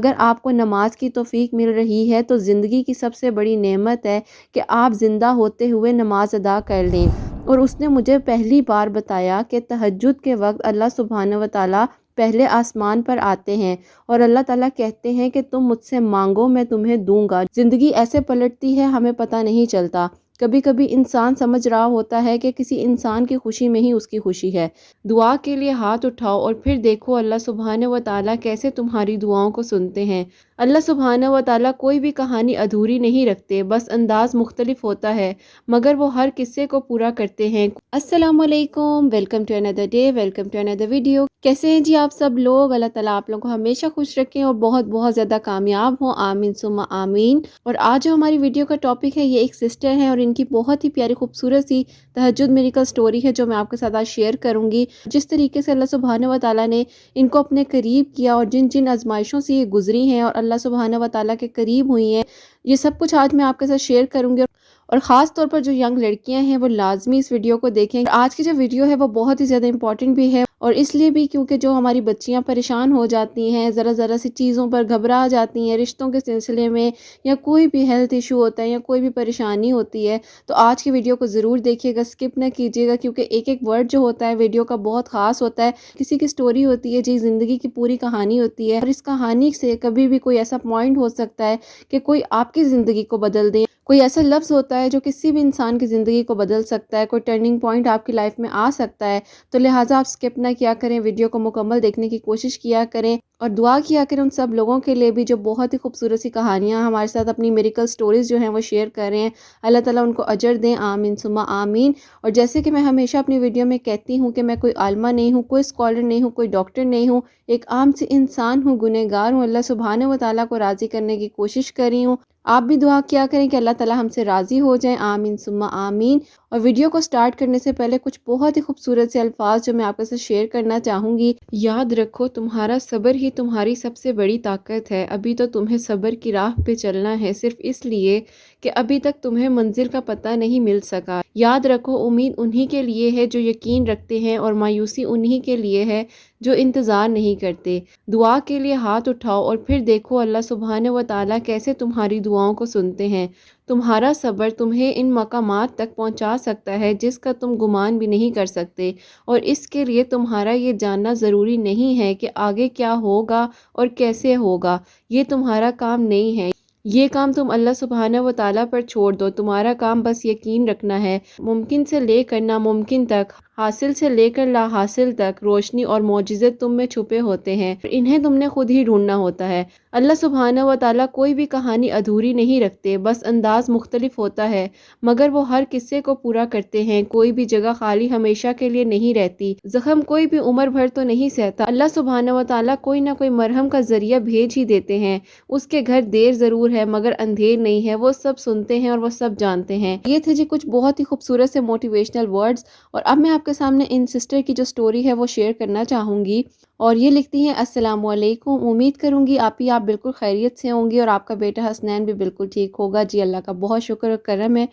اگر آپ کو نماز کی توفیق مل رہی ہے تو زندگی کی سب سے بڑی نعمت ہے کہ آپ زندہ ہوتے ہوئے نماز ادا کر لیں۔ اور اس نے مجھے پہلی بار بتایا کہ تہجد کے وقت اللہ سبحانہ و تعالیٰ پہلے آسمان پر آتے ہیں اور اللہ تعالیٰ کہتے ہیں کہ تم مجھ سے مانگو میں تمہیں دوں گا۔ زندگی ایسے پلٹتی ہے ہمیں پتہ نہیں چلتا۔ کبھی کبھی انسان سمجھ رہا ہوتا ہے کہ کسی انسان کی خوشی میں ہی اس کی خوشی ہے۔ دعا کے لیے ہاتھ اٹھاؤ اور پھر دیکھو اللہ سبحانہ و تعالیٰ کیسے تمہاری دعاؤں کو سنتے ہیں۔ اللہ سبحانہ و تعالیٰ کوئی بھی کہانی ادھوری نہیں رکھتے، بس انداز مختلف ہوتا ہے مگر وہ ہر قصے کو پورا کرتے ہیں۔ السلام علیکم، welcome to another day, welcome to another video. کیسے ہیں جی آپ سب لوگ؟ اللہ تعالیٰ آپ لوگوں کو ہمیشہ خوش رکھیں اور بہت بہت زیادہ کامیاب ہوں، آمین ثم آمین۔ اور آج جو ہماری ویڈیو کا ٹاپک ہے، یہ ایک سسٹر ہیں اور ان کی بہت ہی پیاری خوبصورت سی تہجد میریکل سٹوری ہے جو میں آپ کے ساتھ آج شیئر کروں گی۔ جس طریقے سے اللہ سبحانہ و تعالیٰ نے ان کو اپنے قریب کیا اور جن جن آزمائشوں سے یہ گزری ہیں اور اللہ سبحانہ و تعالیٰ کے قریب ہوئی ہیں، یہ سب کچھ آج میں آپ کے ساتھ شیئر کروں گی۔ اور خاص طور پر جو ینگ لڑکیاں ہیں وہ لازمی اس ویڈیو کو دیکھیں۔ آج کی جو ویڈیو ہے وہ بہت ہی زیادہ امپورٹنٹ بھی ہے، اور اس لیے بھی کیونکہ جو ہماری بچیاں پریشان ہو جاتی ہیں، ذرا ذرا سی چیزوں پر گھبرا جاتی ہیں، رشتوں کے سلسلے میں یا کوئی بھی ہیلتھ ایشو ہوتا ہے یا کوئی بھی پریشانی ہوتی ہے، تو آج کی ویڈیو کو ضرور دیکھیے گا، اسکپ نہ کیجیے گا، کیونکہ ایک ایک ورڈ جو ہوتا ہے ویڈیو کا بہت خاص ہوتا ہے۔ کسی کی سٹوری ہوتی ہے جی، زندگی کی پوری کہانی ہوتی ہے، اور اس کہانی سے کبھی بھی کوئی ایسا پوائنٹ ہو سکتا ہے کہ کوئی آپ کی زندگی کو بدل دے۔ کوئی ایسا لفظ ہوتا ہے جو کسی بھی انسان کی زندگی کو بدل سکتا ہے، کوئی ٹرننگ پوائنٹ آپ کی لائف میں آ سکتا ہے۔ تو لہٰذا آپ اسکپ نہ کیا کریں، ویڈیو کو مکمل دیکھنے کی کوشش کیا کریں اور دعا کیا کریں ان سب لوگوں کے لیے بھی جو بہت ہی خوبصورت سی کہانیاں ہمارے ساتھ اپنی میریکل سٹوریز جو ہیں وہ شیئر کر رہے ہیں۔ اللہ تعالیٰ ان کو اجر دیں، آمین ثم آمین۔ اور جیسے کہ میں ہمیشہ اپنی ویڈیو میں کہتی ہوں کہ میں کوئی عالمہ نہیں ہوں، کوئی اسکالر نہیں ہوں، کوئی ڈاکٹر نہیں ہوں، ایک عام سی انسان ہوں، گنہگار ہوں، اللہ سبحانہ و تعالیٰ کو راضی کرنے کی کوشش کر رہی ہوں۔ آپ بھی دعا کیا کریں کہ اللہ تعالیٰ ہم سے راضی ہو جائیں، آمین ثم آمین۔ اور ویڈیو کو سٹارٹ کرنے سے پہلے کچھ بہت ہی خوبصورت سے الفاظ جو میں آپ کے ساتھ شیئر کرنا چاہوں گی۔ یاد رکھو تمہارا صبر ہی تمہاری سب سے بڑی طاقت ہے۔ ابھی تو تمہیں صبر کی راہ پہ چلنا ہے، صرف اس لیے کہ ابھی تک تمہیں منزل کا پتہ نہیں مل سکا۔ یاد رکھو امید انہی کے لیے ہے جو یقین رکھتے ہیں، اور مایوسی انہی کے لیے ہے جو انتظار نہیں کرتے۔ دعا کے لیے ہاتھ اٹھاؤ اور پھر دیکھو اللہ سبحانہ و تعالیٰ کیسے تمہاری دعاؤں کو سنتے ہیں۔ تمہارا صبر تمہیں ان مقامات تک پہنچا سکتا ہے جس کا تم گمان بھی نہیں کر سکتے، اور اس کے لیے تمہارا یہ جاننا ضروری نہیں ہے کہ آگے کیا ہوگا اور کیسے ہوگا۔ یہ تمہارا کام نہیں ہے، یہ کام تم اللہ سبحانہ و تعالیٰ پر چھوڑ دو۔ تمہارا کام بس یقین رکھنا ہے۔ ممکن سے لے کر ناممکن تک، حاصل سے لے کر لا حاصل تک، روشنی اور معجزے تم میں چھپے ہوتے ہیں، انہیں تم نے خود ہی ڈھونڈنا ہوتا ہے۔ اللہ سبحانہ و تعالیٰ کوئی بھی کہانی ادھوری نہیں رکھتے، بس انداز مختلف ہوتا ہے مگر وہ ہر قصے کو پورا کرتے ہیں۔ کوئی بھی جگہ خالی ہمیشہ کے لیے نہیں رہتی، زخم کوئی بھی عمر بھر تو نہیں سہتا۔ اللہ سبحانہ و تعالیٰ کوئی نہ کوئی مرہم کا ذریعہ بھیج ہی دیتے ہیں۔ اس کے گھر دیر ضرور ہے مگر اندھیر نہیں ہے، وہ سب سنتے ہیں اور وہ سب جانتے ہیں۔ یہ تھے جی کچھ بہت ہی خوبصورت سے موٹیویشنل ورڈز، اور اب میں آپ کے سامنے ان سسٹر کی جو سٹوری ہے وہ شیئر کرنا چاہوں گی۔ اور یہ لکھتی ہیں، السلام علیکم، امید کروں گی آپ بالکل خیریت سے ہوں گی اور آپ کا بیٹا حسنین بھی بالکل ٹھیک ہوگا۔ جی اللہ کا بہت شکر و کرم ہے۔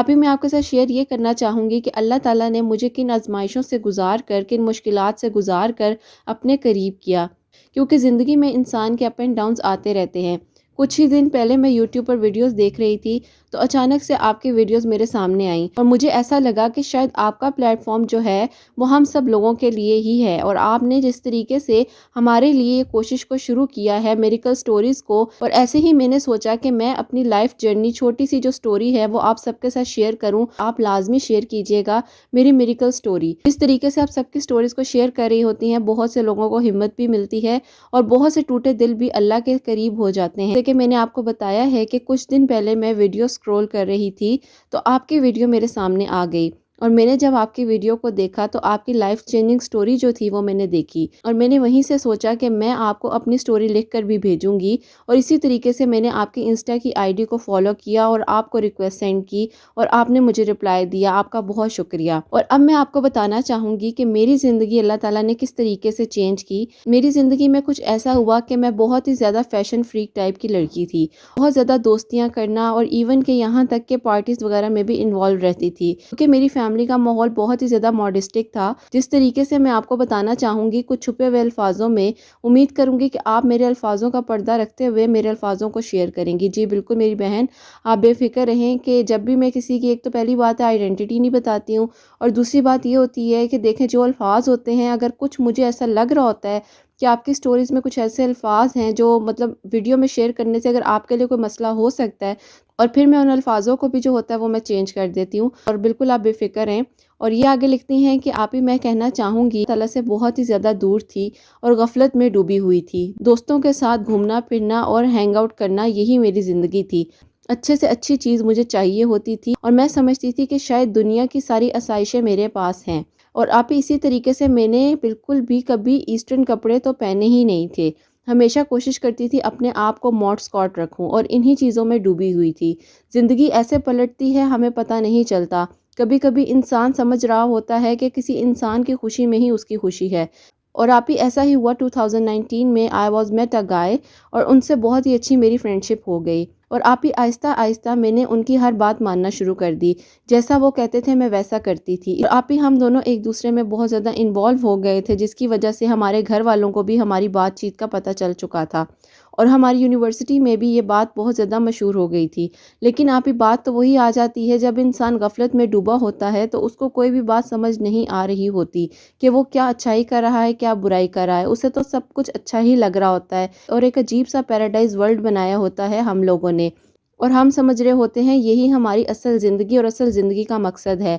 میں آپ کے ساتھ شیئر یہ کرنا چاہوں گی کہ اللہ تعالیٰ نے مجھے کن آزمائشوں سے گزار کر، کن مشکلات سے گزار کر اپنے قریب کیا، کیونکہ زندگی میں انسان کے اپ اینڈ ڈاؤنز آتے رہتے ہیں۔ کچھ ہی دن پہلے میں یوٹیوب پر ویڈیوز دیکھ رہی تھی تو اچانک سے آپ کی ویڈیوز میرے سامنے آئیں، اور مجھے ایسا لگا کہ شاید آپ کا پلیٹ فارم جو ہے وہ ہم سب لوگوں کے لیے ہی ہے، اور آپ نے جس طریقے سے ہمارے لیے کوشش کو شروع کیا ہے میریکل سٹوریز کو، اور ایسے ہی میں نے سوچا کہ میں اپنی لائف جرنی چھوٹی سی جو سٹوری ہے وہ آپ سب کے ساتھ شیئر کروں۔ آپ لازمی شیئر کیجئے گا میری میریکل سٹوری۔ جس طریقے سے آپ سب کی سٹوریز کو شیئر کر رہی ہوتی ہیں، بہت سے لوگوں کو ہمت بھی ملتی ہے اور بہت سے ٹوٹے دل بھی اللہ کے قریب ہو جاتے ہیں۔ کہ میں نے آپ کو بتایا ہے کہ کچھ دن پہلے میں ویڈیو سکرول کر رہی تھی تو آپ کی ویڈیو میرے سامنے آ گئی، اور میں نے جب آپ کی ویڈیو کو دیکھا تو آپ کی لائف چینجنگ سٹوری جو تھی وہ میں نے دیکھی، اور میں نے وہیں سے سوچا کہ میں آپ کو اپنی سٹوری لکھ کر بھی بھیجوں گی۔ اور اسی طریقے سے میں نے آپ کی انسٹا کی آئی ڈی کو فالو کیا اور آپ کو ریکویسٹ سینڈ کی، اور آپ نے مجھے رپلائی دیا، آپ کا بہت شکریہ۔ اور اب میں آپ کو بتانا چاہوں گی کہ میری زندگی اللہ تعالیٰ نے کس طریقے سے چینج کی۔ میری زندگی میں کچھ ایسا ہوا کہ میں بہت ہی زیادہ فیشن فریک ٹائپ کی لڑکی تھی، بہت زیادہ دوستیاں کرنا، اور ایون کہ یہاں تک کہ پارٹیز وغیرہ میں بھی انوالو رہتی تھی، کیونکہ میری فیملی کا ماحول بہت ہی زیادہ ماڈسٹک تھا، جس طریقے سے میں آپ کو بتانا چاہوں گی کچھ چھپے ہوئے الفاظوں میں۔ امید کروں گی کہ آپ میرے الفاظوں کا پردہ رکھتے ہوئے میرے الفاظوں کو شیئر کریں گی۔ جی بالکل میری بہن، آپ بے فکر رہیں کہ جب بھی میں کسی کی، ایک تو پہلی بات ہے آئیڈینٹی نہیں بتاتی ہوں، اور دوسری بات یہ ہوتی ہے کہ دیکھیں جو الفاظ ہوتے ہیں، اگر کچھ مجھے ایسا لگ رہا ہوتا ہے کہ آپ کی سٹوریز میں کچھ ایسے الفاظ ہیں جو مطلب ویڈیو میں شیئر کرنے سے اگر آپ کے لیے کوئی مسئلہ ہو سکتا ہے، اور پھر میں ان الفاظوں کو بھی جو ہوتا ہے وہ میں چینج کر دیتی ہوں، اور بالکل آپ بے فکر ہیں۔ اور یہ آگے لکھتی ہیں کہ آپ ہی میں کہنا چاہوں گی اللہ سے بہت ہی زیادہ دور تھی اور غفلت میں ڈوبی ہوئی تھی۔ دوستوں کے ساتھ گھومنا پھرنا اور ہینگ آؤٹ کرنا یہی میری زندگی تھی۔ اچھے سے اچھی چیز مجھے چاہیے ہوتی تھی اور میں سمجھتی تھی کہ شاید دنیا کی ساری آسائشیں میرے پاس ہیں۔ اور آپ اسی طریقے سے میں نے بالکل بھی کبھی ایسٹرن کپڑے تو پہنے ہی نہیں تھے، ہمیشہ کوشش کرتی تھی اپنے آپ کو ماڈ اسکاٹ رکھوں اور انہی چیزوں میں ڈوبی ہوئی تھی۔ زندگی ایسے پلٹتی ہے ہمیں پتہ نہیں چلتا، کبھی کبھی انسان سمجھ رہا ہوتا ہے کہ کسی انسان کی خوشی میں ہی اس کی خوشی ہے۔ اور آپ ہی ایسا ہی ہوا 2019 میں آئی واز میٹ اے گائے، اور ان سے بہت ہی اچھی میری فرینڈشپ ہو گئی، اور آپ ہی آہستہ آہستہ میں نے ان کی ہر بات ماننا شروع کر دی، جیسا وہ کہتے تھے میں ویسا کرتی تھی۔ اور آپ ہی ہم دونوں ایک دوسرے میں بہت زیادہ انوالو ہو گئے تھے، جس کی وجہ سے ہمارے گھر والوں کو بھی ہماری بات چیت کا پتہ چل چکا تھا، اور ہماری یونیورسٹی میں بھی یہ بات بہت زیادہ مشہور ہو گئی تھی۔ لیکن آپ ہی بات تو وہی آ جاتی ہے، جب انسان غفلت میں ڈوبا ہوتا ہے تو اس کو کوئی بھی بات سمجھ نہیں آ رہی ہوتی کہ وہ کیا اچھائی کر رہا ہے کیا برائی کر رہا ہے، اسے تو سب کچھ اچھا ہی لگ رہا ہوتا ہے، اور ایک عجیب سا پیراڈائز ورلڈ بنایا ہوتا ہے ہم لوگوں نے، اور ہم سمجھ رہے ہوتے ہیں یہی ہماری اصل زندگی اور اصل زندگی کا مقصد ہے۔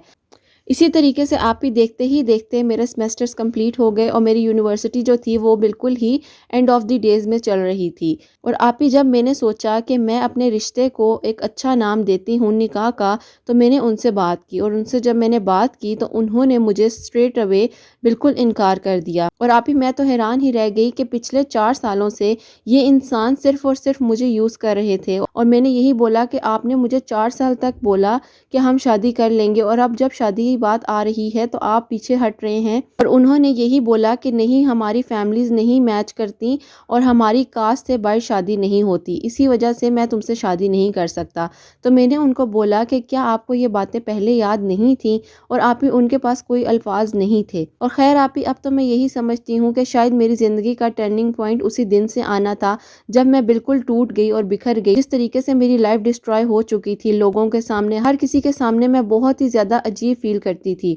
اسی طریقے سے آپ بھی دیکھتے ہی دیکھتے میرے سیمیسٹرز کمپلیٹ ہو گئے، اور میری یونیورسٹی جو تھی وہ بالکل ہی اینڈ آف دی ڈیز میں چل رہی تھی۔ اور آپ ہی جب میں نے سوچا کہ میں اپنے رشتے کو ایک اچھا نام دیتی ہوں نکاح کا، تو میں نے ان سے بات کی، اور ان سے جب میں نے بات کی تو انہوں نے مجھے اسٹریٹ اوے بالکل انکار کر دیا۔ اور آپ ہی میں تو حیران ہی رہ گئی کہ پچھلے 4 سالوں سے یہ انسان صرف اور صرف مجھے یوز کر رہے تھے، اور میں نے یہی بولا کہ آپ نے مجھے 4 سال تک بولا کہ ہم شادی کر لیں گے، اور اب جب شادی کی بات آ رہی ہے تو آپ پیچھے ہٹ رہے ہیں، اور انہوں نے یہی بولا کہ نہیں ہماری فیملیز نہیں میچ کرتی اور ہماری کاسٹ سے باہر شادی نہیں ہوتی، اسی وجہ سے میں تم سے شادی نہیں کر سکتا۔ تو میں نے ان کو بولا کہ کیا آپ کو یہ باتیں پہلے یاد نہیں تھیں، اور آپ ہی ان کے پاس کوئی الفاظ نہیں تھے۔ اور خیر آپ ہی اب تو میں یہی سمجھتی ہوں کہ شاید میری زندگی کا ٹرننگ پوائنٹ اسی دن سے آنا تھا جب میں بالکل ٹوٹ گئی اور بکھر گئی، جس طریقے سے میری لائف ڈسٹرائے ہو چکی تھی لوگوں کے سامنے، ہر کسی کے سامنے میں بہت ہی زیادہ عجیب فیل کرتی تھی۔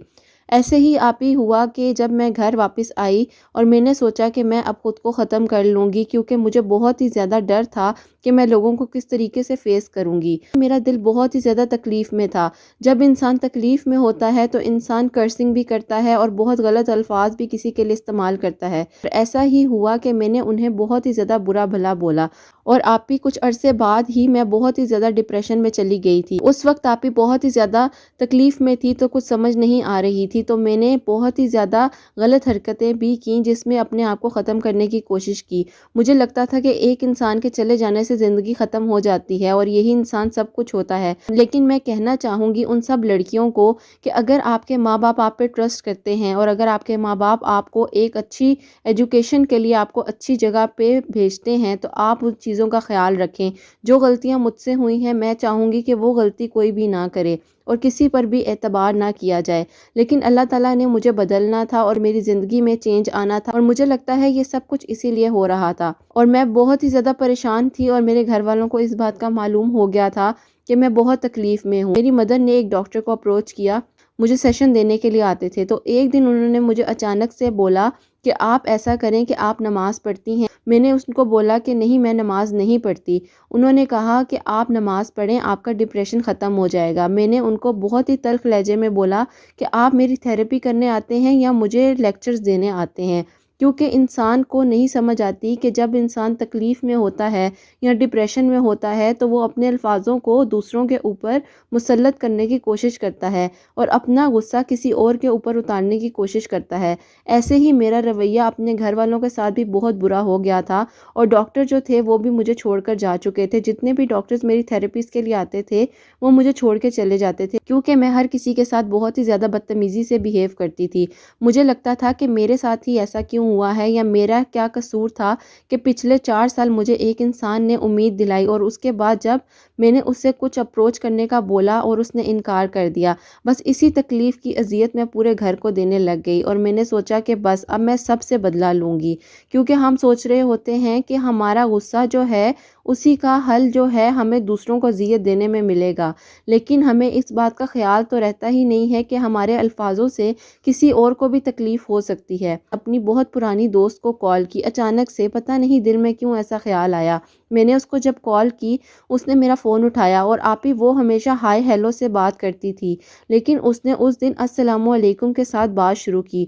ایسے ہی آپ ہی ہوا کہ جب میں گھر واپس آئی اور میں نے سوچا کہ میں اب خود کو ختم کر لوں گی، کیونکہ مجھے بہت ہی زیادہ ڈر تھا کہ میں لوگوں کو کس طریقے سے فیس کروں گی۔ میرا دل بہت ہی زیادہ تکلیف میں تھا۔ جب انسان تکلیف میں ہوتا ہے تو انسان کرسنگ بھی کرتا ہے اور بہت غلط الفاظ بھی کسی کے لیے استعمال کرتا ہے۔ ایسا ہی ہوا کہ میں نے انہیں بہت ہی زیادہ برا بھلا بولا، اور آپ بھی کچھ عرصے بعد ہی میں بہت ہی زیادہ ڈپریشن میں چلی گئی تھی۔ اس وقت آپ بھی بہت ہی زیادہ تکلیف میں تھی تو کچھ سمجھ نہیں آ رہی تھی، تو میں نے بہت ہی زیادہ غلط حرکتیں بھی کیں جس میں اپنے آپ کو ختم کرنے کی کوشش کی۔ مجھے لگتا تھا کہ ایک انسان کے چلے جانے سے زندگی ختم ہو جاتی ہے اور یہی انسان سب کچھ ہوتا ہے، لیکن میں کہنا چاہوں گی ان سب لڑکیوں کو کہ اگر آپ کے ماں باپ آپ پہ ٹرسٹ کرتے ہیں، اور اگر آپ کے ماں باپ آپ کو ایک اچھی ایجوکیشن کے لیے آپ کو اچھی جگہ پہ بھیجتے ہیں، تو آپ ان چیزوں کا خیال رکھیں۔ جو غلطیاں مجھ سے ہوئی ہیں میں چاہوں گی کہ وہ غلطی کوئی بھی نہ کرے اور کسی پر بھی اعتبار نہ کیا جائے، لیکن اللہ تعالیٰ نے مجھے بدلنا تھا اور میری زندگی میں چینج آنا تھا، اور مجھے لگتا ہے یہ سب کچھ اسی لیے ہو رہا تھا۔ اور میں بہت ہی زیادہ پریشان تھی، اور میرے گھر والوں کو اس بات کا معلوم ہو گیا تھا کہ میں بہت تکلیف میں ہوں۔ میری مدر نے ایک ڈاکٹر کو اپروچ کیا، مجھے سیشن دینے کے لیے آتے تھے، تو ایک دن انہوں نے مجھے اچانک سے بولا کہ آپ ایسا کریں کہ آپ نماز پڑھتی ہیں۔ میں نے اس کو بولا کہ نہیں میں نماز نہیں پڑھتی۔ انہوں نے کہا کہ آپ نماز پڑھیں، آپ کا ڈپریشن ختم ہو جائے گا۔ میں نے ان کو بہت ہی تلخ لہجے میں بولا کہ آپ میری تھیراپی کرنے آتے ہیں یا مجھے لیکچرز دینے آتے ہیں، کیونکہ انسان کو نہیں سمجھ آتی کہ جب انسان تکلیف میں ہوتا ہے یا ڈپریشن میں ہوتا ہے تو وہ اپنے الفاظوں کو دوسروں کے اوپر مسلط کرنے کی کوشش کرتا ہے اور اپنا غصہ کسی اور کے اوپر اتارنے کی کوشش کرتا ہے۔ ایسے ہی میرا رویہ اپنے گھر والوں کے ساتھ بھی بہت برا ہو گیا تھا، اور ڈاکٹر جو تھے وہ بھی مجھے چھوڑ کر جا چکے تھے۔ جتنے بھی ڈاکٹرز میری تھیراپیز کے لیے آتے تھے وہ مجھے چھوڑ کے چلے جاتے تھے، کیونکہ میں ہر کسی کے ساتھ بہت ہی زیادہ بدتمیزی سے بیہیو کرتی تھی۔ مجھے لگتا تھا کہ میرے ساتھ ہی ایسا کیوں ہوا ہے، یا میرا کیا قصور تھا کہ پچھلے 4 سال مجھے ایک انسان نے امید دلائی، اور اس کے بعد جب میں نے اس سے کچھ اپروچ کرنے کا بولا اور اس نے انکار کر دیا۔ بس اسی تکلیف کی اذیت میں پورے گھر کو دینے لگ گئی اور میں نے سوچا کہ بس اب میں سب سے بدلہ لوں گی، کیونکہ ہم سوچ رہے ہوتے ہیں کہ ہمارا غصہ جو ہے اسی کا حل جو ہے ہمیں دوسروں کو اذیت دینے میں ملے گا، لیکن ہمیں اس بات کا خیال تو رہتا ہی نہیں ہے کہ ہمارے الفاظوں سے کسی اور کو بھی تکلیف ہو سکتی ہے۔ اپنی بہت پرانی دوست کو کال کی، اچانک سے پتہ نہیں دل میں کیوں ایسا خیال آیا۔ میں نے اس کو جب کال کی، اس نے میرا فون اٹھایا اور آپی وہ ہمیشہ ہائے ہیلو سے بات کرتی تھی، لیکن اس نے اس دن السلام علیکم کے ساتھ بات شروع کی۔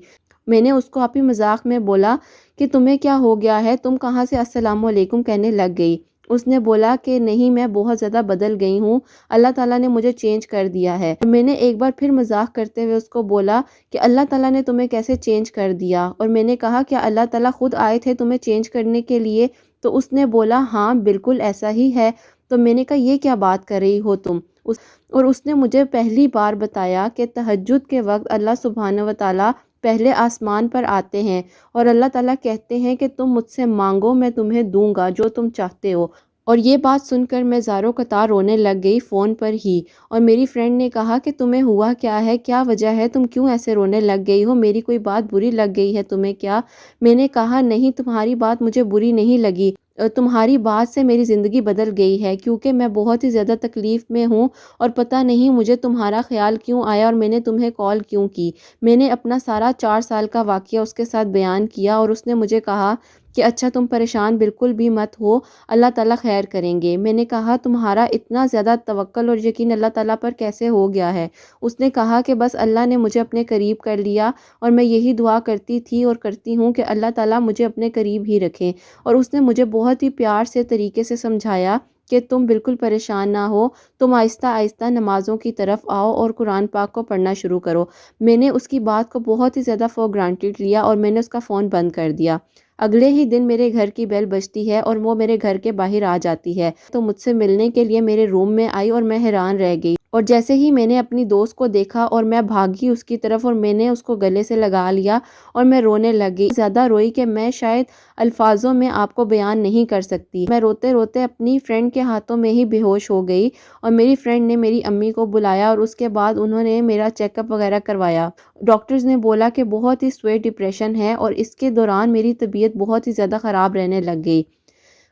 میں نے اس کو آپی مذاق میں بولا کہ تمہیں کیا ہو گیا ہے، تم کہاں سے السلام علیکم کہنے لگ گئی؟ اس نے بولا کہ نہیں، میں بہت زیادہ بدل گئی ہوں، اللہ تعالیٰ نے مجھے چینج کر دیا ہے۔ میں نے ایک بار پھر مذاق کرتے ہوئے اس کو بولا کہ اللہ تعالیٰ نے تمہیں کیسے چینج کر دیا؟ اور میں نے کہا کہ اللہ تعالیٰ خود آئے تھے تمہیں چینج کرنے کے لیے؟ تو اس نے بولا ہاں بالکل ایسا ہی ہے۔ تو میں نے کہا یہ کیا بات کر رہی ہو تم؟ اور اس نے مجھے پہلی بار بتایا کہ تہجد کے وقت اللہ سبحانہ و تعالیٰ پہلے آسمان پر آتے ہیں اور اللہ تعالیٰ کہتے ہیں کہ تم مجھ سے مانگو، میں تمہیں دوں گا جو تم چاہتے ہو۔ اور یہ بات سن کر میں زاروں قطار رونے لگ گئی فون پر ہی، اور میری فرینڈ نے کہا کہ تمہیں ہوا کیا ہے، کیا وجہ ہے، تم کیوں ایسے رونے لگ گئی ہو، میری کوئی بات بری لگ گئی ہے تمہیں کیا؟ میں نے کہا نہیں، تمہاری بات مجھے بری نہیں لگی، تمہاری بات سے میری زندگی بدل گئی ہے، کیونکہ میں بہت ہی زیادہ تکلیف میں ہوں اور پتہ نہیں مجھے تمہارا خیال کیوں آیا اور میں نے تمہیں کال کیوں کی۔ میں نے اپنا سارا 4 سال کا واقعہ اس کے ساتھ بیان کیا اور اس نے مجھے کہا کہ اچھا تم پریشان بالکل بھی مت ہو، اللہ تعالیٰ خیر کریں گے۔ میں نے کہا تمہارا اتنا زیادہ توکل اور یقین اللہ تعالیٰ پر کیسے ہو گیا ہے؟ اس نے کہا کہ بس اللہ نے مجھے اپنے قریب کر لیا اور میں یہی دعا کرتی تھی اور کرتی ہوں کہ اللہ تعالیٰ مجھے اپنے قریب ہی رکھیں۔ اور اس نے مجھے بہت ہی پیار سے طریقے سے سمجھایا کہ تم بالکل پریشان نہ ہو، تم آہستہ آہستہ نمازوں کی طرف آؤ اور قرآن پاک کو پڑھنا شروع کرو۔ میں نے اس کی بات کو بہت ہی زیادہ فور گرانٹیڈ لیا اور میں نے اس کا فون بند کر دیا۔ اگلے ہی دن میرے گھر کی بیل بجتی ہے اور وہ میرے گھر کے باہر آ جاتی ہے تو مجھ سے ملنے کے لیے میرے روم میں آئی اور میں حیران رہ گئی، اور جیسے ہی میں نے اپنی دوست کو دیکھا اور میں بھاگی اس کی طرف اور میں نے اس کو گلے سے لگا لیا اور میں رونے لگی، زیادہ روئی کہ میں شاید الفاظوں میں آپ کو بیان نہیں کر سکتی۔ میں روتے روتے اپنی فرینڈ کے ہاتھوں میں ہی بے ہوش ہو گئی اور میری فرینڈ نے میری امی کو بلایا اور اس کے بعد انہوں نے میرا چیک اپ وغیرہ کروایا۔ ڈاکٹرز نے بولا کہ بہت ہی سویر ڈپریشن ہے اور اس کے دوران میری طبیعت بہت ہی زیادہ خراب رہنے لگ گئی۔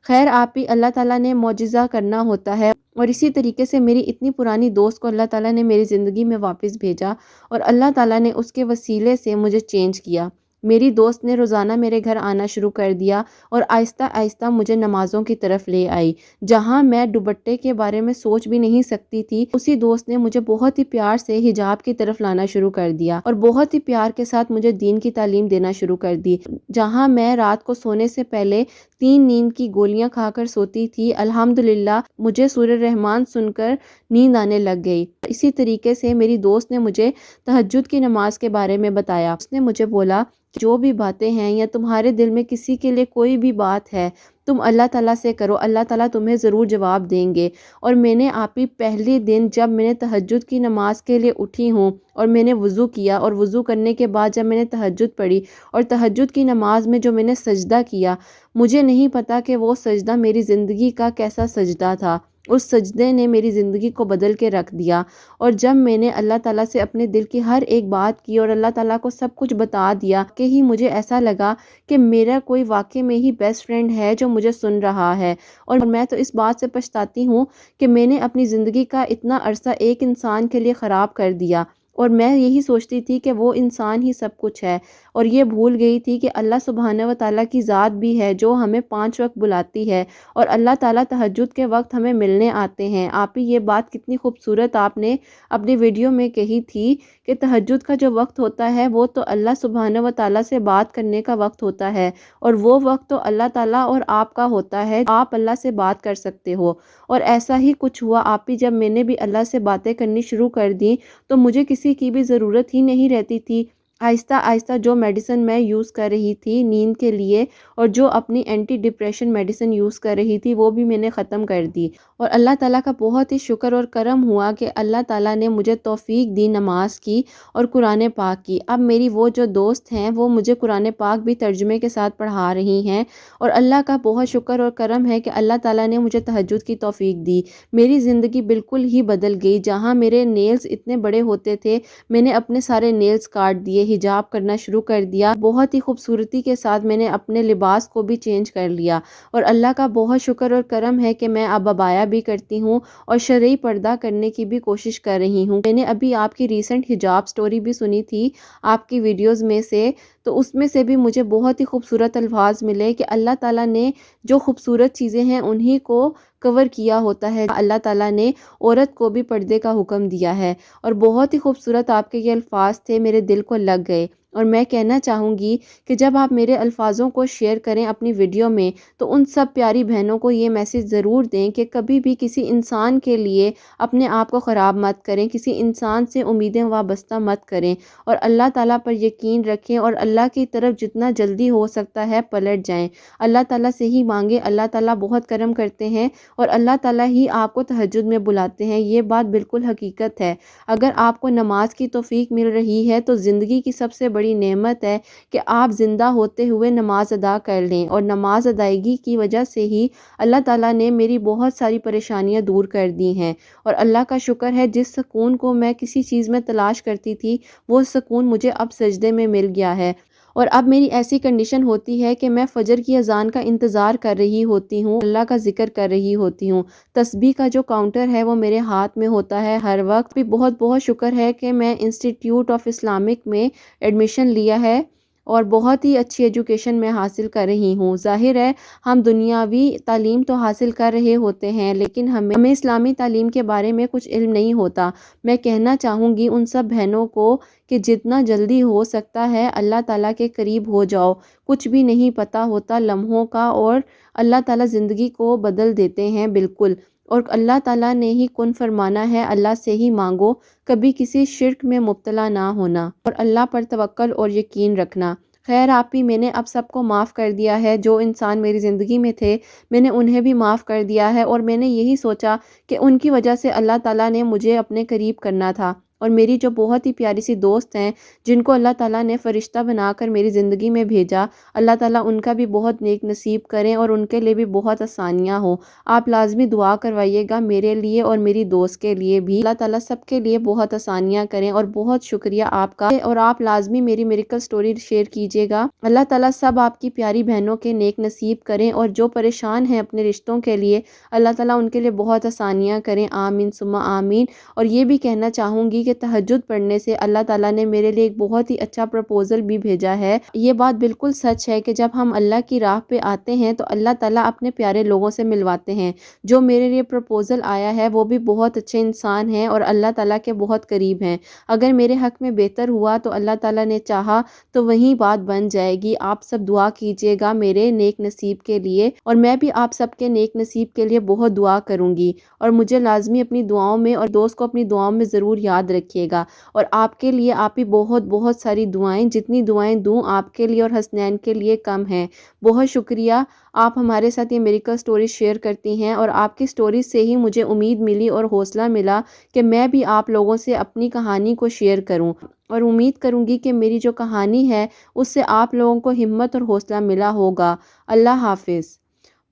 خیر آپ ہی، اللہ تعالیٰ نے معجزہ کرنا ہوتا ہے، اور اسی طریقے سے میری اتنی پرانی دوست کو اللہ تعالیٰ نے میری زندگی میں واپس بھیجا اور اللہ تعالیٰ نے اس کے وسیلے سے مجھے چینج کیا۔ میری دوست نے روزانہ میرے گھر آنا شروع کر دیا اور آہستہ آہستہ مجھے نمازوں کی طرف لے آئی، جہاں میں دوپٹے کے بارے میں سوچ بھی نہیں سکتی تھی۔ اسی دوست نے مجھے بہت ہی پیار سے حجاب کی طرف لانا شروع کر دیا اور بہت ہی پیار کے ساتھ مجھے دین کی تعلیم دینا شروع کر دی، جہاں میں رات کو سونے سے پہلے 3 نیند کی گولیاں کھا کر سوتی تھی۔ الحمدللہ مجھے سورہ رحمان سن کر نیند آنے لگ گئی۔ اسی طریقے سے میری دوست نے مجھے تہجد کی نماز کے بارے میں بتایا۔ اس نے مجھے بولا جو بھی باتیں ہیں یا تمہارے دل میں کسی کے لیے کوئی بھی بات ہے، تم اللہ تعالیٰ سے کرو، اللہ تعالیٰ تمہیں ضرور جواب دیں گے۔ اور میں نے آپ ہی پہلے دن جب میں نے تہجد کی نماز کے لیے اٹھی ہوں اور میں نے وضو کیا اور وضو کرنے کے بعد جب میں نے تہجد پڑھی اور تہجد کی نماز میں جو میں نے سجدہ کیا، مجھے نہیں پتا کہ وہ سجدہ میری زندگی کا کیسا سجدہ تھا۔ اس سجدے نے میری زندگی کو بدل کے رکھ دیا، اور جب میں نے اللہ تعالیٰ سے اپنے دل کی ہر ایک بات کی اور اللہ تعالیٰ کو سب کچھ بتا دیا کہ ہی مجھے ایسا لگا کہ میرا کوئی واقعی میں ہی بیسٹ فرینڈ ہے جو مجھے سن رہا ہے۔ اور میں تو اس بات سے پچھتاتی ہوں کہ میں نے اپنی زندگی کا اتنا عرصہ ایک انسان کے لیے خراب کر دیا، اور میں یہی سوچتی تھی کہ وہ انسان ہی سب کچھ ہے، اور یہ بھول گئی تھی کہ اللہ سبحانہ و تعالیٰ کی ذات بھی ہے جو ہمیں 5 وقت بلاتی ہے، اور اللہ تعالیٰ تہجد کے وقت ہمیں ملنے آتے ہیں۔ آپ ہی یہ بات کتنی خوبصورت آپ نے اپنی ویڈیو میں کہی تھی کہ تہجد کا جو وقت ہوتا ہے وہ تو اللہ سبحانہ و تعالیٰ سے بات کرنے کا وقت ہوتا ہے، اور وہ وقت تو اللہ تعالیٰ اور آپ کا ہوتا ہے، آپ اللہ سے بات کر سکتے ہو۔ اور ایسا ہی کچھ ہوا آپ ہی، جب میں نے بھی اللہ سے باتیں کرنی شروع کر دی تو مجھے کسی کی بھی ضرورت ہی نہیں رہتی تھی۔ آہستہ آہستہ جو میڈیسن میں یوز کر رہی تھی نیند کے لیے اور جو اپنی اینٹی ڈپریشن میڈیسن یوز کر رہی تھی وہ بھی میں نے ختم کر دی۔ اور اللہ تعالیٰ کا بہت ہی شکر اور کرم ہوا کہ اللہ تعالیٰ نے مجھے توفیق دی نماز کی اور قرآن پاک کی۔ اب میری وہ جو دوست ہیں وہ مجھے قرآن پاک بھی ترجمے کے ساتھ پڑھا رہی ہیں، اور اللہ کا بہت شکر اور کرم ہے کہ اللہ تعالیٰ نے مجھے تہجد کی توفیق دی۔ میری زندگی بالکل ہی بدل گئی۔ جہاں میرے نیلز اتنے بڑے ہوتے تھے، میں نے اپنے سارے نیلز کاٹ دیے، حجاب کرنا شروع کر دیا، بہت ہی خوبصورتی کے ساتھ میں نے اپنے لباس کو بھی چینج کر لیا۔ اور اللہ کا بہت شکر اور کرم ہے کہ میں اب عبایا بھی کرتی ہوں اور شرعی پردہ کرنے کی بھی کوشش کر رہی ہوں۔ میں نے ابھی آپ کی ریسنٹ حجاب سٹوری بھی سنی تھی آپ کی ویڈیوز میں سے، تو اس میں سے بھی مجھے بہت ہی خوبصورت الفاظ ملے کہ اللہ تعالیٰ نے جو خوبصورت چیزیں ہیں انہی کو کور کیا ہوتا ہے۔ اللہ تعالیٰ نے عورت کو بھی پردے کا حکم دیا ہے، اور بہت ہی خوبصورت آپ کے یہ الفاظ تھے، میرے دل کو لگ گئے۔ اور میں کہنا چاہوں گی کہ جب آپ میرے الفاظوں کو شیئر کریں اپنی ویڈیو میں، تو ان سب پیاری بہنوں کو یہ میسج ضرور دیں کہ کبھی بھی کسی انسان کے لیے اپنے آپ کو خراب مت کریں، کسی انسان سے امیدیں وابستہ مت کریں، اور اللہ تعالیٰ پر یقین رکھیں، اور اللہ کی طرف جتنا جلدی ہو سکتا ہے پلٹ جائیں۔ اللہ تعالیٰ سے ہی مانگیں، اللہ تعالیٰ بہت کرم کرتے ہیں، اور اللہ تعالیٰ ہی آپ کو تہجد میں بلاتے ہیں۔ یہ بات بالکل حقیقت ہے۔ اگر آپ کو نماز کی توفیق مل رہی ہے تو زندگی کی سب سے بڑی نعمت ہے کہ آپ زندہ ہوتے ہوئے نماز ادا کر لیں، اور نماز ادائیگی کی وجہ سے ہی اللہ تعالیٰ نے میری بہت ساری پریشانیاں دور کر دی ہیں۔ اور اللہ کا شکر ہے، جس سکون کو میں کسی چیز میں تلاش کرتی تھی وہ سکون مجھے اب سجدے میں مل گیا ہے۔ اور اب میری ایسی کنڈیشن ہوتی ہے کہ میں فجر کی اذان کا انتظار کر رہی ہوتی ہوں، اللہ کا ذکر کر رہی ہوتی ہوں، تسبیح کا جو کاؤنٹر ہے وہ میرے ہاتھ میں ہوتا ہے ہر وقت۔ بھی بہت بہت شکر ہے کہ میں انسٹیٹیوٹ آف اسلامک میں ایڈمیشن لیا ہے، اور بہت ہی اچھی ایجوکیشن میں حاصل کر رہی ہوں۔ ظاہر ہے ہم دنیاوی تعلیم تو حاصل کر رہے ہوتے ہیں، لیکن ہمیں اسلامی تعلیم کے بارے میں کچھ علم نہیں ہوتا۔ میں کہنا چاہوں گی ان سب بہنوں کو کہ جتنا جلدی ہو سکتا ہے اللہ تعالیٰ کے قریب ہو جاؤ۔ کچھ بھی نہیں پتہ ہوتا لمحوں کا، اور اللہ تعالیٰ زندگی کو بدل دیتے ہیں بالکل۔ اور اللہ تعالیٰ نے ہی کن فرمانا ہے، اللہ سے ہی مانگو، کبھی کسی شرک میں مبتلا نہ ہونا، اور اللہ پر توکل اور یقین رکھنا۔ خیر آپ بھی، میں نے اب سب کو معاف کر دیا ہے، جو انسان میری زندگی میں تھے میں نے انہیں بھی معاف کر دیا ہے، اور میں نے یہی سوچا کہ ان کی وجہ سے اللہ تعالیٰ نے مجھے اپنے قریب کرنا تھا۔ اور میری جو بہت ہی پیاری سی دوست ہیں جن کو اللہ تعالیٰ نے فرشتہ بنا کر میری زندگی میں بھیجا، اللہ تعالیٰ ان کا بھی بہت نیک نصیب کریں اور ان کے لیے بھی بہت آسانیاں ہوں۔ آپ لازمی دعا کروائیے گا میرے لیے اور میری دوست کے لیے بھی، اللہ تعالیٰ سب کے لیے بہت آسانیاں کریں۔ اور بہت شکریہ آپ کا، اور آپ لازمی میری میریکل سٹوری شیئر کیجیے گا۔ اللہ تعالیٰ سب آپ کی پیاری بہنوں کے نیک نصیب کریں، اور جو پریشان ہیں اپنے رشتوں کے لیے اللہ تعالیٰ ان کے لیے بہت آسانیاں کریں، آمین ثم آمین۔ اور یہ بھی کہنا چاہوں گی کہ تہجد پڑھنے سے اللہ تعالیٰ نے میرے لیے ایک بہت ہی اچھا پرپوزل بھی بھیجا ہے۔ یہ بات بالکل سچ ہے کہ جب ہم اللہ کی راہ پہ آتے ہیں تو اللہ تعالیٰ اپنے پیارے لوگوں سے ملواتے ہیں۔ جو میرے لیے پرپوزل آیا ہے وہ بھی بہت اچھے انسان ہیں اور اللہ تعالیٰ کے بہت قریب ہیں۔ اگر میرے حق میں بہتر ہوا تو اللہ تعالیٰ نے چاہا تو وہیں بات بن جائے گی۔ آپ سب دعا کیجیے گا میرے نیک نصیب کے لیے، اور میں بھی آپ سب کے نیک نصیب کے لیے بہت دعا کروں گی، اور مجھے لازمی اپنی دعاؤں میں اور دوست کو اپنی دعاؤں میں ضرور یاد رکھیے گا۔ اور آپ کے لیے آپ ہی بہت بہت ساری دعائیں، جتنی دعائیں دوں آپ کے لیے اور حسنین کے لیے کم ہیں۔ بہت شکریہ، آپ ہمارے ساتھ یہ میریکل سٹوری شیئر کرتی ہیں، اور آپ کی سٹوری سے ہی مجھے امید ملی اور حوصلہ ملا کہ میں بھی آپ لوگوں سے اپنی کہانی کو شیئر کروں، اور امید کروں گی کہ میری جو کہانی ہے اس سے آپ لوگوں کو ہمت اور حوصلہ ملا ہوگا۔ اللہ حافظ۔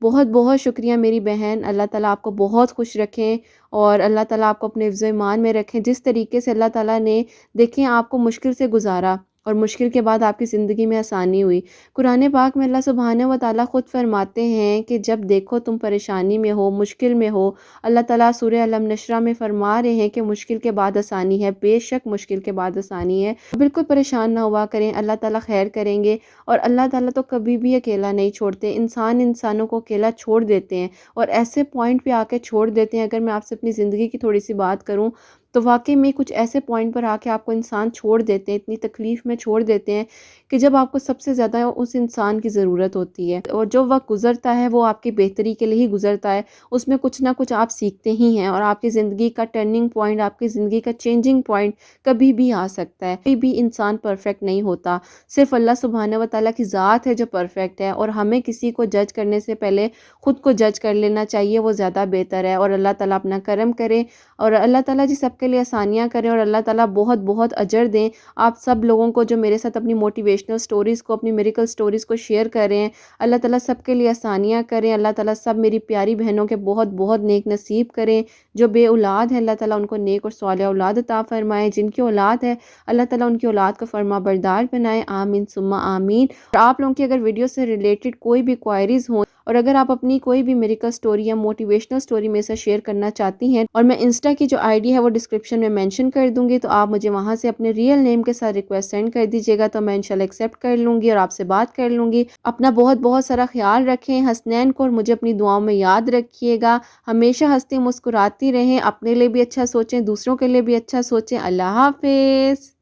بہت بہت شکریہ میری بہن، اللہ تعالیٰ آپ کو بہت خوش رکھیں، اور اللہ تعالیٰ آپ کو اپنے حفظ و ایمان میں رکھیں۔ جس طریقے سے اللہ تعالیٰ نے دیکھیں آپ کو مشکل سے گزارا، اور مشکل کے بعد آپ کی زندگی میں آسانی ہوئی۔ قرآن پاک میں اللہ سبحانہ و تعالیٰ خود فرماتے ہیں کہ جب دیکھو تم پریشانی میں ہو، مشکل میں ہو، اللہ تعالیٰ سورہ علم نشرہ میں فرما رہے ہیں کہ مشکل کے بعد آسانی ہے، بے شک مشکل کے بعد آسانی ہے۔ بالکل پریشان نہ ہوا کریں، اللہ تعالیٰ خیر کریں گے، اور اللہ تعالیٰ تو کبھی بھی اکیلا نہیں چھوڑتے۔ انسان انسانوں کو اکیلا چھوڑ دیتے ہیں، اور ایسے پوائنٹ پہ آ کے چھوڑ دیتے ہیں۔ اگر میں آپ سے اپنی زندگی کی تھوڑی سی بات کروں تو واقعی میں کچھ ایسے پوائنٹ پر آ کے آپ کو انسان چھوڑ دیتے ہیں، اتنی تکلیف میں چھوڑ دیتے ہیں کہ جب آپ کو سب سے زیادہ اس انسان کی ضرورت ہوتی ہے، اور جو وقت گزرتا ہے وہ آپ کی بہتری کے لیے ہی گزرتا ہے، اس میں کچھ نہ کچھ آپ سیکھتے ہی ہیں، اور آپ کی زندگی کا ٹرننگ پوائنٹ، آپ کی زندگی کا چینجنگ پوائنٹ کبھی بھی آ سکتا ہے۔ کوئی بھی انسان پرفیکٹ نہیں ہوتا، صرف اللہ سبحانہ و تعالیٰ کی ذات ہے جو پرفیکٹ ہے، اور ہمیں کسی کو جج کرنے سے پہلے خود کو جج کر لینا چاہیے، وہ زیادہ بہتر ہے۔ اور اللہ تعالیٰ اپنا کرم کرے، اور اللہ تعالیٰ جی سب کے لیے آسانیاں کریں، اور اللہ تعالیٰ بہت بہت اجر دیں آپ سب لوگوں کو جو میرے ساتھ اپنی موٹیویشنل سٹوریز کو، اپنی میریکل سٹوریز کو شیئر کر رہے ہیں۔ اللہ تعالیٰ سب کے لیے آسانیاں کریں، اللہ تعالیٰ سب میری پیاری بہنوں کے بہت بہت نیک نصیب کریں، جو بے اولاد ہے اللہ تعالیٰ ان کو نیک اور صالح اولاد عطا فرمائے، جن کی اولاد ہے اللہ تعالیٰ ان کی اولاد کو فرما بردار بنائے، آمین ثم آمین۔ اور آپ لوگوں کی اگر ویڈیو سے ریلیٹڈ کوئی بھی کوائریز ہوں، اور اگر آپ اپنی کوئی بھی میریکل سٹوری یا موٹیویشنل سٹوری میں سے شیئر کرنا چاہتی ہیں، اور میں انسٹا کی جو آئی ڈی ہے وہ ڈسکرپشن میں مینشن کر دوں گی، تو آپ مجھے وہاں سے اپنے ریئل نیم کے ساتھ ریکویسٹ سینڈ کر دیجیے گا، تو میں انشاءاللہ ایکسیپٹ کر لوں گی اور آپ سے بات کر لوں گی۔ اپنا بہت بہت سارا خیال رکھیں، حسنین کو اور مجھے اپنی دعاؤں میں یاد رکھیے گا، ہمیشہ ہنستی مسکراتی رہیں، اپنے لیے بھی اچھا سوچیں، دوسروں کے لیے بھی اچھا سوچیں۔ اللہ حافظ۔